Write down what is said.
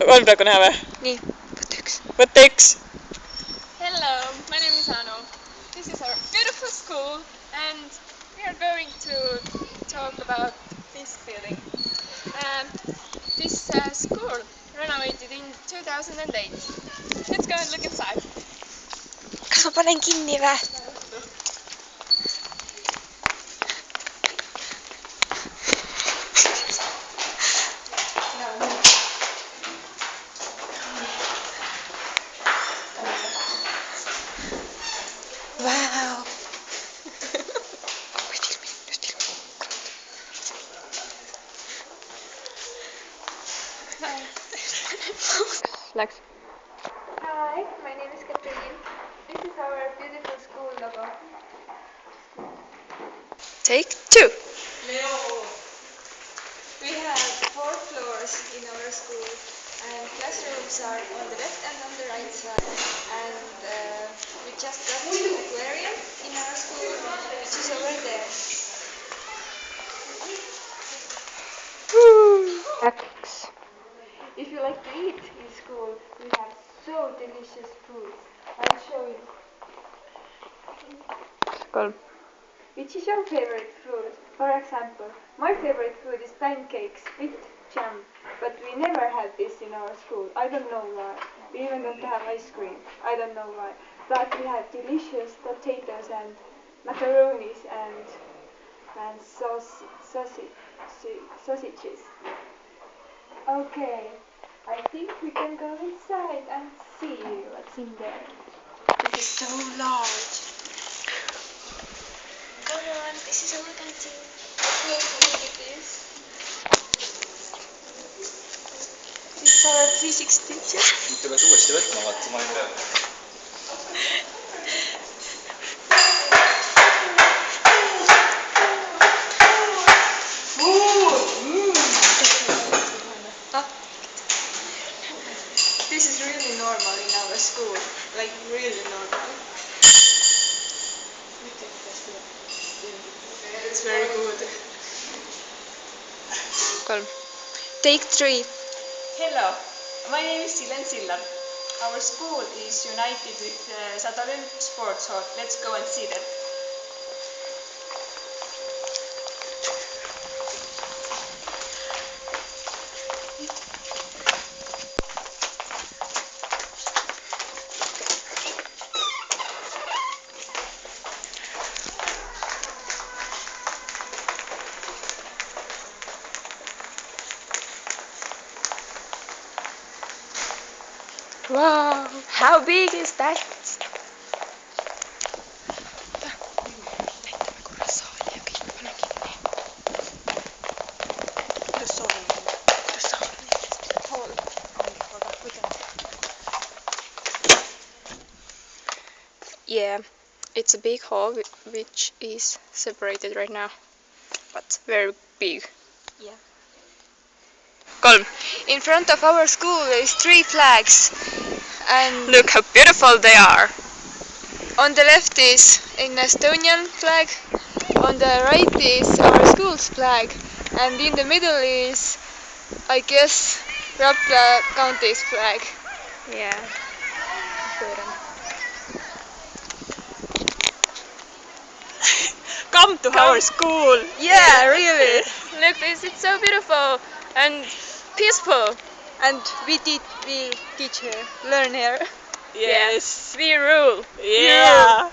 On praegu näha või? Nii, võta üks. Võta üks. Hello, my name is Anu. This is our beautiful school and we are going to talk about this building. This school renovated in 2008. Let's go and look inside. Kas ma panen kinni või? Wow. Läks. Hi, my name is Katrine. This is our beautiful school logo. Take two. We have 4 floors in our school and classrooms are on the left and on the right side. And we just got an aquarium in our school, which is over there. Läks. If you like to eat in school, we have so delicious food. I'll show you. Kolm. Which is your favorite food? For example, my favorite food is pancakes with jam, but we never had this in our school. I don't know why. We even don't have ice cream. I don't know why. But we have delicious potatoes and macaronis and sausages. Okay, I think we can go inside and see what's in there. This is so large. Come on, this is our canteen. Let's go look at this. This is our physics teacher. Mitte pead uuesti võtma, vaata, ma ei tea. This is really normal in our school, like really normal. It's very good. Kolm. Take three. Hello, my name is Silen Sillar. Our school is united with Sadalin Sports Hall. Let's go and see that. Wow. How big is that? Yeah, it's a big hall which is separated right now, but very big. Yeah. Kolm. In front of our school is 3 flags, and Look how beautiful they are. on the left is an Estonian flag, on the right is our school's flag, and in the middle is, I guess, Rapla County's flag. Yeah. Come to our school. Yeah, really. Look, this is so beautiful and peaceful. And we teach here, learn here. Yes. We rule. Yeah.